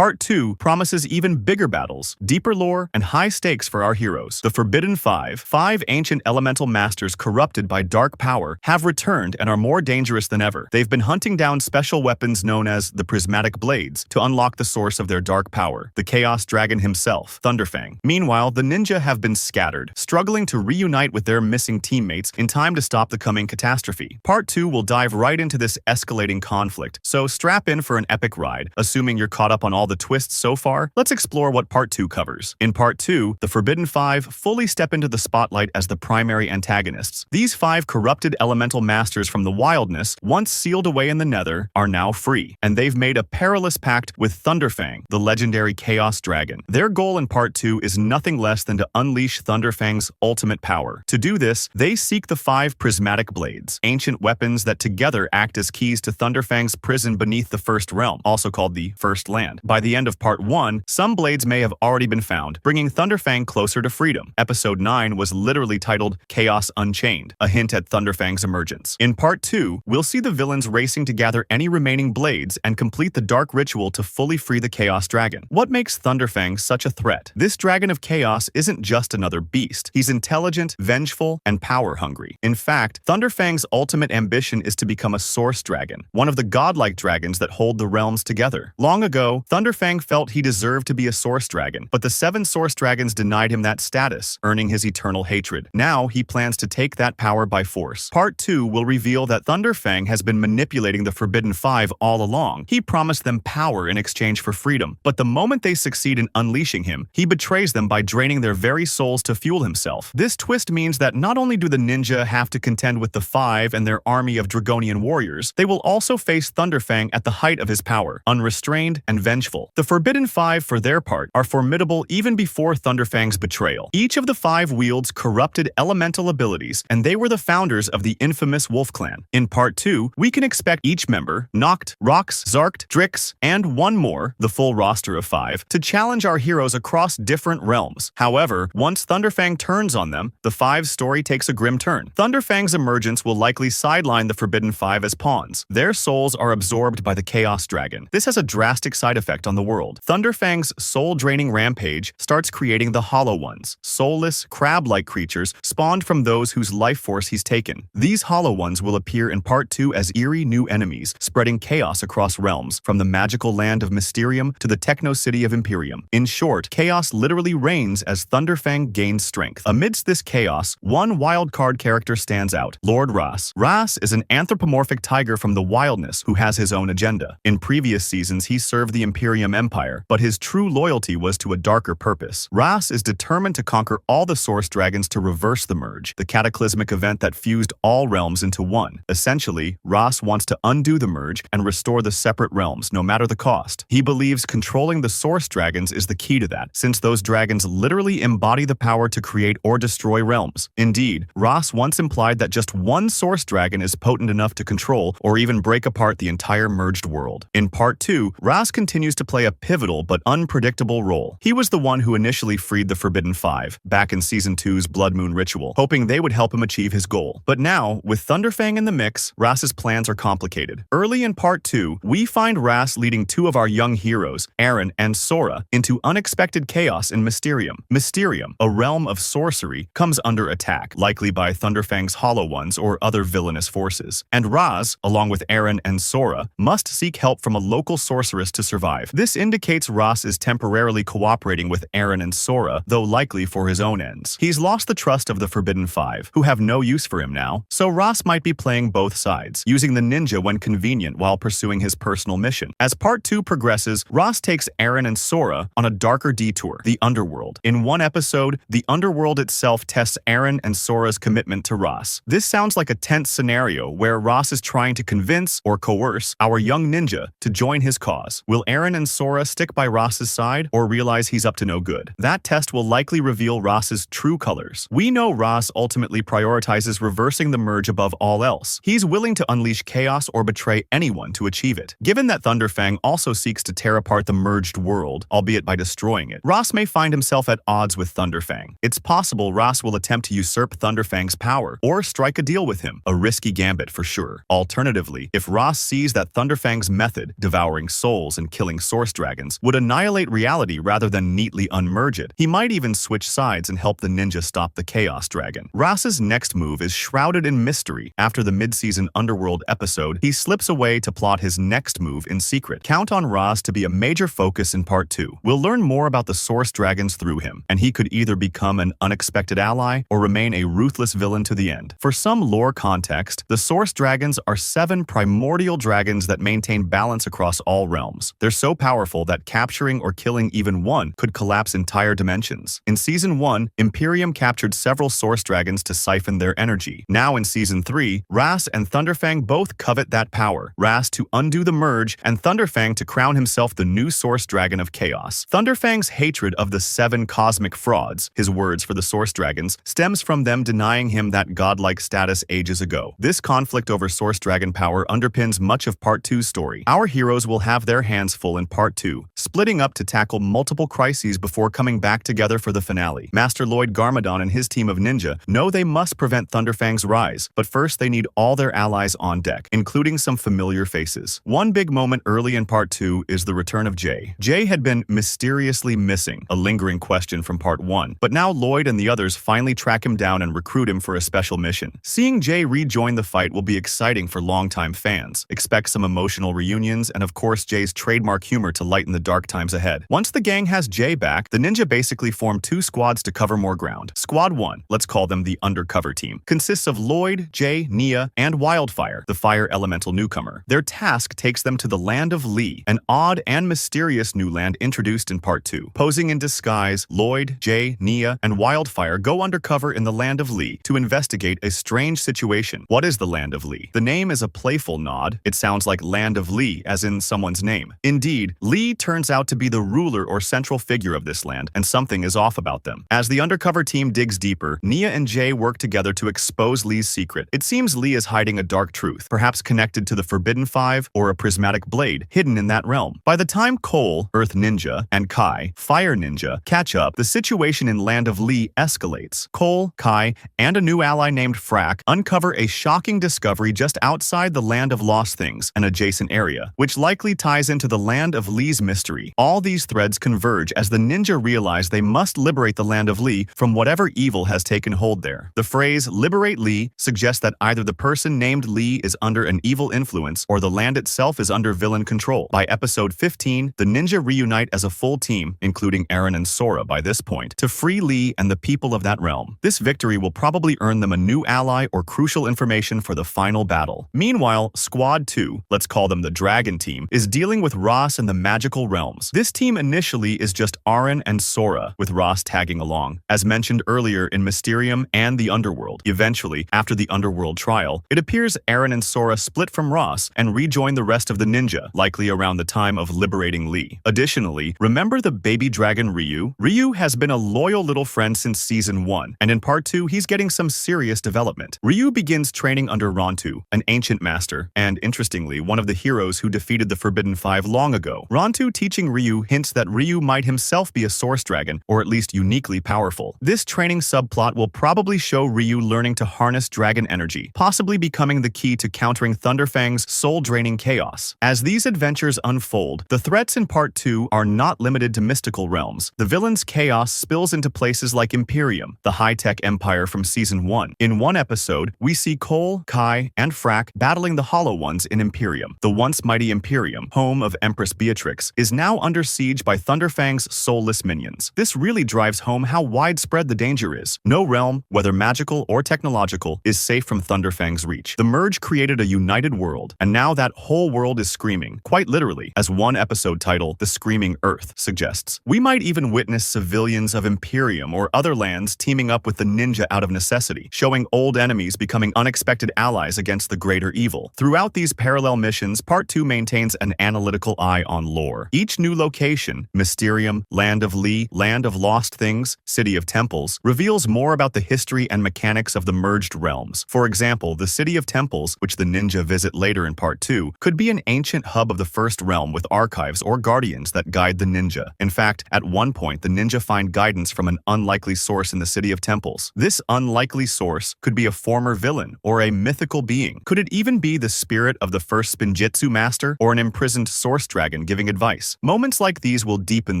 Part 2 promises even bigger battles, deeper lore, and high stakes for our heroes. The Forbidden Five, 5 ancient elemental masters corrupted by dark power, have returned and are more dangerous than ever. They've been hunting down special weapons known as the Prismatic Blades to unlock the source of their dark power, the Chaos Dragon himself, Thunderfang. Meanwhile, the ninja have been scattered, struggling to reunite with their missing teammates in time to stop the coming catastrophe. Part 2 will dive right into this escalating conflict, so strap in for an epic ride. Assuming you're caught up on all the twists so far, let's explore what Part 2 covers. In Part 2, the Forbidden Five fully step into the spotlight as the primary antagonists. These 5 corrupted elemental masters from the wilderness, once sealed away in the Nether, are now free, and they've made a perilous pact with Thunderfang, the legendary Chaos Dragon. Their goal in Part 2 is nothing less than to unleash Thunderfang's ultimate power. To do this, they seek the 5 Prismatic Blades, ancient weapons that together act as keys to Thunderfang's prison beneath the First Realm, also called the First Land. By the end of Part 1, some blades may have already been found, bringing Thunderfang closer to freedom. Episode 9 was literally titled Chaos Unchained, a hint at Thunderfang's emergence. In Part 2, we'll see the villains racing to gather any remaining blades and complete the dark ritual to fully free the Chaos Dragon. What makes Thunderfang such a threat? This Dragon of Chaos isn't just another beast. He's intelligent, vengeful, and power-hungry. In fact, Thunderfang's ultimate ambition is to become a Source Dragon, one of the godlike dragons that hold the realms together. Long ago, Thunderfang felt he deserved to be a Source Dragon, but the 7 Source Dragons denied him that status, earning his eternal hatred. Now, he plans to take that power by force. Part 2 will reveal that Thunderfang has been manipulating the Forbidden Five all along. He promised them power in exchange for freedom, but the moment they succeed in unleashing him, he betrays them by draining their very souls to fuel himself. This twist means that not only do the ninja have to contend with the 5 and their army of Dragonian warriors, they will also face Thunderfang at the height of his power, unrestrained and vengeful. The Forbidden Five, for their part, are formidable even before Thunderfang's betrayal. Each of the 5 wields corrupted elemental abilities, and they were the founders of the infamous Wolf Clan. In Part 2, we can expect each member, Noct, Rox, Zarkt, Drix, and one more, the full roster of 5, to challenge our heroes across different realms. However, once Thunderfang turns on them, the 5's story takes a grim turn. Thunderfang's emergence will likely sideline the Forbidden Five as pawns. Their souls are absorbed by the Chaos Dragon. This has a drastic side effect on the world. Thunderfang's soul-draining rampage starts creating the Hollow Ones, soulless, crab-like creatures spawned from those whose life force he's taken. These Hollow Ones will appear in Part 2 as eerie new enemies, spreading chaos across realms, from the magical land of Mysterium to the techno-city of Imperium. In short, chaos literally reigns as Thunderfang gains strength. Amidst this chaos, one wild card character stands out, Lord Ras. Ras is an anthropomorphic tiger from the wilderness who has his own agenda. In previous seasons, he served the Imperium Empire, but his true loyalty was to a darker purpose. Ras is determined to conquer all the Source Dragons to reverse the merge, the cataclysmic event that fused all realms into one. Essentially, Ras wants to undo the merge and restore the separate realms, no matter the cost. He believes controlling the Source Dragons is the key to that, since those dragons literally embody the power to create or destroy realms. Indeed, Ras once implied that just one Source Dragon is potent enough to control or even break apart the entire merged world. In Part 2, Ras continues to play a pivotal but unpredictable role. He was the one who initially freed the Forbidden Five, back in Season 2's Blood Moon Ritual, hoping they would help him achieve his goal. But now, with Thunderfang in the mix, Ras's plans are complicated. Early in Part 2, we find Ras leading 2 of our young heroes, Aaron and Sora, into unexpected chaos in Mysterium. Mysterium, a realm of sorcery, comes under attack, likely by Thunderfang's Hollow Ones or other villainous forces. And Ras, along with Aaron and Sora, must seek help from a local sorceress to survive. This indicates Ras is temporarily cooperating with Aaron and Sora, though likely for his own ends. He's lost the trust of the Forbidden Five, who have no use for him now, so Ras might be playing both sides, using the ninja when convenient while pursuing his personal mission. As Part 2 progresses, Ras takes Aaron and Sora on a darker detour, the Underworld. In one episode, the Underworld itself tests Aaron and Sora's commitment to Ras. This sounds like a tense scenario where Ras is trying to convince or coerce our young ninja to join his cause. Will Aaron and Sora stick by Ras's side or realize he's up to no good? That test will likely reveal Ras's true colors. We know Ras ultimately prioritizes reversing the merge above all else. He's willing to unleash chaos or betray anyone to achieve it. Given that Thunderfang also seeks to tear apart the merged world, albeit by destroying it, Ras may find himself at odds with Thunderfang. It's possible Ras will attempt to usurp Thunderfang's power or strike a deal with him, a risky gambit for sure. Alternatively, if Ras sees that Thunderfang's method, devouring souls and killing source dragons, would annihilate reality rather than neatly unmerge it. He might even switch sides and help the ninja stop the Chaos Dragon. Ross's next move is shrouded in mystery. After the mid-season Underworld episode, he slips away to plot his next move in secret. Count on Ross to be a major focus in Part 2. We'll learn more about the source dragons through him, and he could either become an unexpected ally or remain a ruthless villain to the end. For some lore context, the source dragons are 7 primordial dragons that maintain balance across all realms. They're so powerful that capturing or killing even one could collapse entire dimensions. In Season 1, Imperium captured several source dragons to siphon their energy. Now in Season 3, Ras and Thunderfang both covet that power. Ras to undo the merge, and Thunderfang to crown himself the new source dragon of chaos. Thunderfang's hatred of the 7 cosmic frauds, his words for the source dragons, stems from them denying him that godlike status ages ago. This conflict over source dragon power underpins much of Part 2's story. Our heroes will have their hands full in Part 2, splitting up to tackle multiple crises before coming back together for the finale. Master Lloyd Garmadon and his team of ninja know they must prevent Thunderfang's rise, but first they need all their allies on deck, including some familiar faces. One big moment early in Part 2 is the return of Jay. Jay had been mysteriously missing, a lingering question from Part 1, but now Lloyd and the others finally track him down and recruit him for a special mission. Seeing Jay rejoin the fight will be exciting for longtime fans. Expect some emotional reunions and of course Jay's trademark humor to lighten the dark times ahead. Once the gang has Jay back, the ninja basically form 2 squads to cover more ground. Squad 1, let's call them the Undercover Team, consists of Lloyd, Jay, Nia, and Wildfire, the fire elemental newcomer. Their task takes them to the land of Lee, an odd and mysterious new land introduced in Part 2. Posing in disguise, Lloyd, Jay, Nia, and Wildfire go undercover in the land of Lee to investigate a strange situation. What is the land of Lee? The name is a playful nod. It sounds like Land of Lee, as in someone's name. Indeed, Lee turns out to be the ruler or central figure of this land, and something is off about them. As the undercover team digs deeper, Nia and Jay work together to expose Lee's secret. It seems Lee is hiding a dark truth, perhaps connected to the Forbidden Five or a prismatic blade hidden in that realm. By the time Cole, Earth Ninja, and Kai, Fire Ninja, catch up, the situation in Land of Lee escalates. Cole, Kai, and a new ally named Frack uncover a shocking discovery just outside the Land of Lost Things, an adjacent area, which likely ties into the Land of Lee's mystery. All these threads converge as the ninja realize they must liberate the Land of Lee from whatever evil has taken hold there. The phrase "liberate Lee" suggests that either the person named Lee is under an evil influence or the land itself is under villain control. By episode 15, the ninja reunite as a full team, including Eren and Sora by this point, to free Lee and the people of that realm. This victory will probably earn them a new ally or crucial information for the final battle. Meanwhile, Squad 2, let's call them the Dragon Team, is dealing with Ross and the magical realms. This team initially is just Eren and Sora, with Ross tagging along, as mentioned earlier in Mysterium and the Underworld. Eventually, after the Underworld trial, it appears Eren and Sora split from Ross and rejoin the rest of the ninja, likely around the time of liberating Lee. Additionally, remember the baby dragon Ryu? Ryu has been a loyal little friend since Season 1, and in Part 2 he's getting some serious development. Ryu begins training under Rontu, an ancient master, and interestingly, one of the heroes who defeated the Forbidden Five long ago. Rontu teaching Ryu hints that Ryu might himself be a source dragon, or at least uniquely powerful. This training subplot will probably show Ryu learning to harness dragon energy, possibly becoming the key to countering Thunderfang's soul-draining chaos. As these adventures unfold, the threats in Part 2 are not limited to mystical realms. The villain's chaos spills into places like Imperium, the high-tech empire from Season 1. In one episode, we see Cole, Kai, and Frack battling the Hollow Ones in Imperium. The once mighty Imperium, home of Empress Beatrix, is now under siege by Thunderfang's soulless minions. This really drives home how widespread the danger is. No realm, whether magical or technological, is safe from Thunderfang's reach. The merge created a united world, and now that whole world is screaming, quite literally, as one episode title, The Screaming Earth, suggests. We might even witness civilians of Imperium or other lands teaming up with the ninja out of necessity, showing old enemies becoming unexpected allies against the greater evil. Throughout these parallel missions, Part 2 maintains an analytical eye on lore. Each new location, Mysterium, Land of Lee, Land of Lost Things, City of Temples, reveals more about the history and mechanics of the merged realms. For example, the City of Temples, which the ninja visit later in Part 2, could be an ancient hub of the First Realm with archives or guardians that guide the ninja. In fact, at one point, the ninja find guidance from an unlikely source in the City of Temples. This unlikely source could be a former villain or a mythical being. Could it even be the spirit of the first Spinjitzu master or an imprisoned source dragon Dragon giving advice. Moments like these will deepen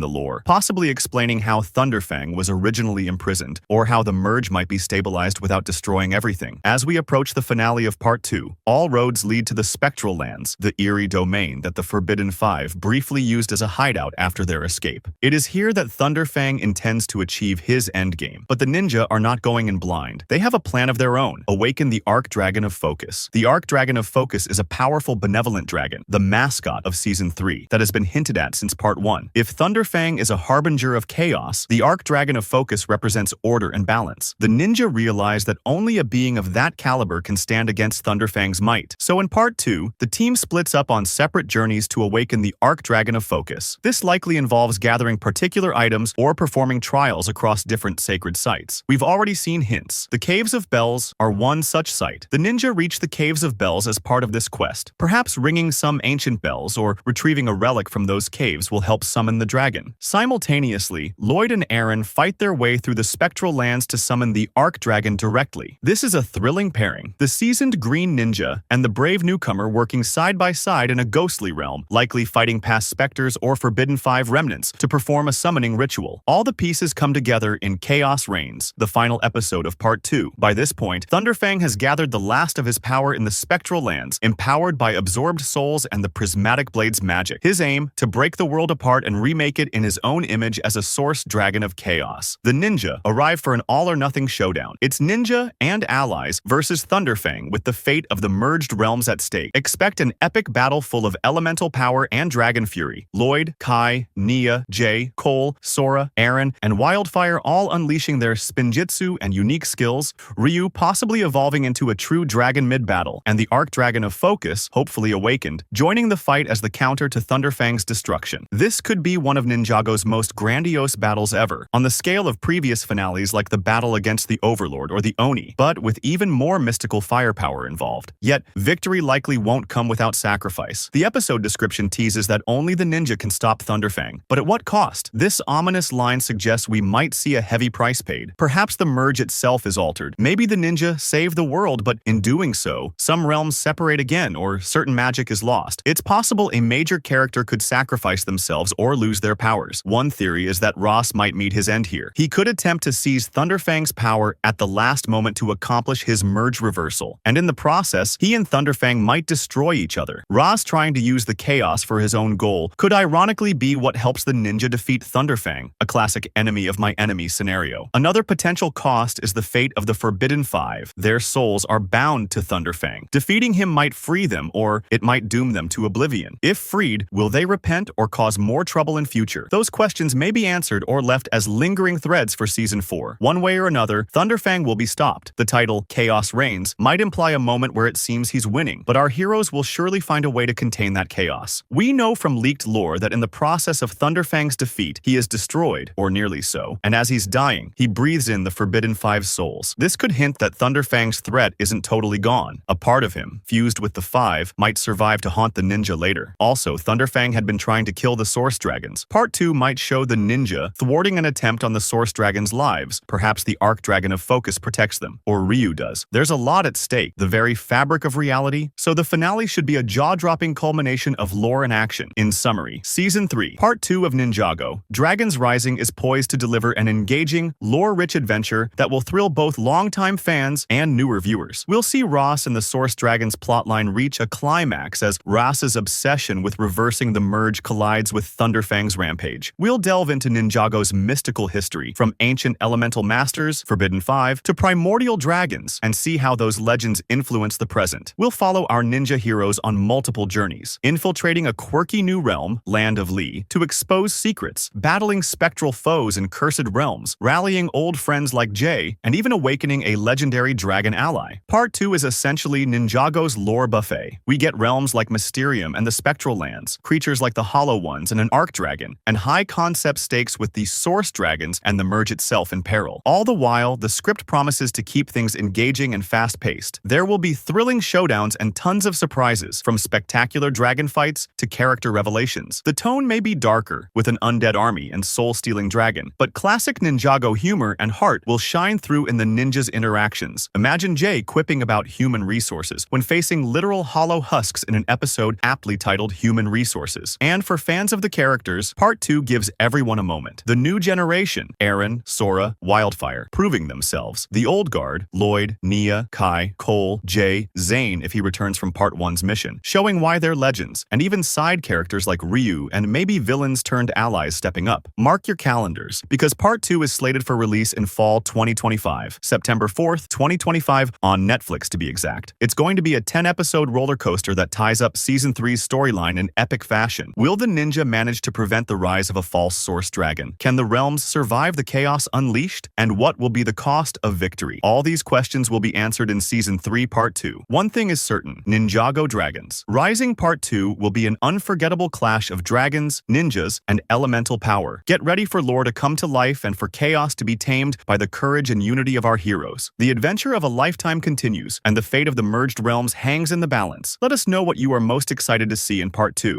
the lore, possibly explaining how Thunderfang was originally imprisoned, or how the merge might be stabilized without destroying everything. As we approach the finale of Part 2, all roads lead to the Spectral lands, the eerie domain that the Forbidden Five briefly used as a hideout after their escape. It is here that Thunderfang intends to achieve his endgame, but the ninja are not going in blind. They have a plan of their own: awaken the Ark Dragon of Focus. The Ark Dragon of Focus is a powerful benevolent dragon, the mascot of Season 3, that has been hinted at since Part 1. If Thunderfang is a harbinger of chaos, the Ark Dragon of Focus represents order and balance. The ninja realize that only a being of that caliber can stand against Thunderfang's might. So in Part 2, the team splits up on separate journeys to awaken the Ark Dragon of Focus. This likely involves gathering particular items or performing trials across different sacred sites. We've already seen hints. The Caves of Bells are one such site. The ninja reach the Caves of Bells as part of this quest. Perhaps ringing some ancient bells or retrieving a relic from those caves will help summon the dragon. Simultaneously, Lloyd and Aaron fight their way through the Spectral lands to summon the Ark Dragon directly. This is a thrilling pairing. The seasoned green ninja and the brave newcomer working side by side in a ghostly realm, likely fighting past specters or Forbidden Five remnants to perform a summoning ritual. All the pieces come together in Chaos Reigns, the final episode of Part 2. By this point, Thunderfang has gathered the last of his power in the Spectral lands, empowered by absorbed souls and the prismatic blade's magic. His aim, to break the world apart and remake it in his own image as a source dragon of chaos. The ninja arrive for an all-or-nothing showdown. It's ninja and allies versus Thunderfang, with the fate of the merged realms at stake. Expect an epic battle full of elemental power and dragon fury. Lloyd, Kai, Nia, Jay, Cole, Sora, Aaron, and Wildfire all unleashing their spinjitzu and unique skills, Ryu possibly evolving into a true dragon mid-battle, and the Ark Dragon of Focus, hopefully awakened, joining the fight as the counter to Thunderfang's destruction. This could be one of Ninjago's most grandiose battles ever, on the scale of previous finales like the battle against the Overlord or the Oni, but with even more mystical firepower involved. Yet, victory likely won't come without sacrifice. The episode description teases that only the ninja can stop Thunderfang, but at what cost? This ominous line suggests we might see a heavy price paid. Perhaps the merge itself is altered. Maybe the ninja save the world, but in doing so, some realms separate again or certain magic is lost. It's possible a major character could sacrifice themselves or lose their powers. One theory is that Ross might meet his end here. He could attempt to seize Thunderfang's power at the last moment to accomplish his merge reversal, and in the process, he and Thunderfang might destroy each other. Ross trying to use the chaos for his own goal could ironically be what helps the ninja defeat Thunderfang, a classic enemy of my enemy scenario. Another potential cost is the fate of the Forbidden Five. Their souls are bound to Thunderfang. Defeating him might free them, or it might doom them to oblivion. If freed, will they repent or cause more trouble in future? Those questions may be answered or left as lingering threads for Season 4. One way or another, Thunderfang will be stopped. The title, Chaos Reigns, might imply a moment where it seems he's winning, but our heroes will surely find a way to contain that chaos. We know from leaked lore that in the process of Thunderfang's defeat, he is destroyed, or nearly so, and as he's dying, he breathes in the Forbidden Five souls. This could hint that Thunderfang's threat isn't totally gone. A part of him, fused with the Five, might survive to haunt the ninja later. Also, Thunderfang had been trying to kill the Source Dragons. Part 2 might show the ninja thwarting an attempt on the Source Dragons' lives. Perhaps the Ark Dragon of Focus protects them, or Ryu does. There's a lot at stake, the very fabric of reality, so the finale should be a jaw-dropping culmination of lore and action. In summary, Season 3, Part 2 of Ninjago, Dragons Rising is poised to deliver an engaging, lore-rich adventure that will thrill both longtime fans and newer viewers. We'll see Ross and the Source Dragons plotline reach a climax as Ross's obsession with reversing the merge collides with Thunderfang's rampage. We'll delve into Ninjago's mystical history, from ancient elemental masters, Forbidden Five, to primordial dragons, and see how those legends influence the present. We'll follow our ninja heroes on multiple journeys, infiltrating a quirky new realm, Land of Lee, to expose secrets, battling spectral foes in cursed realms, rallying old friends like Jay, and even awakening a legendary dragon ally. Part 2 is essentially Ninjago's lore buffet. We get realms like Mysterium and the Spectral lands, creatures like the Hollow Ones and an Ark Dragon, and high-concept stakes with the Source Dragons and the merge itself in peril. All the while, the script promises to keep things engaging and fast-paced. There will be thrilling showdowns and tons of surprises, from spectacular dragon fights to character revelations. The tone may be darker, with an undead army and soul-stealing dragon, but classic Ninjago humor and heart will shine through in the ninjas' interactions. Imagine Jay quipping about human resources when facing literal hollow husks in an episode aptly titled Human Resources. resources. And for fans of the characters, Part 2 gives everyone a moment. The new generation, Aaron, Sora, Wildfire, proving themselves. The old guard, Lloyd, Nia, Kai, Cole, Jay, Zane if he returns from Part 1's mission, showing why they're legends, and even side characters like Ryu and maybe villains turned allies stepping up. Mark your calendars, because Part 2 is slated for release in fall 2025, September 4th, 2025, on Netflix to be exact. It's going to be a 10-episode roller coaster that ties up Season 3's storyline in epic fashion. Will the ninja manage to prevent the rise of a false source dragon? Can the realms survive the chaos unleashed? And what will be the cost of victory? All these questions will be answered in Season 3 Part 2. One thing is certain, Ninjago Dragons. Rising Part 2 will be an unforgettable clash of dragons, ninjas, and elemental power. Get ready for lore to come to life and for chaos to be tamed by the courage and unity of our heroes. The adventure of a lifetime continues, and the fate of the merged realms hangs in the balance. Let us know what you are most excited to see in Part 2.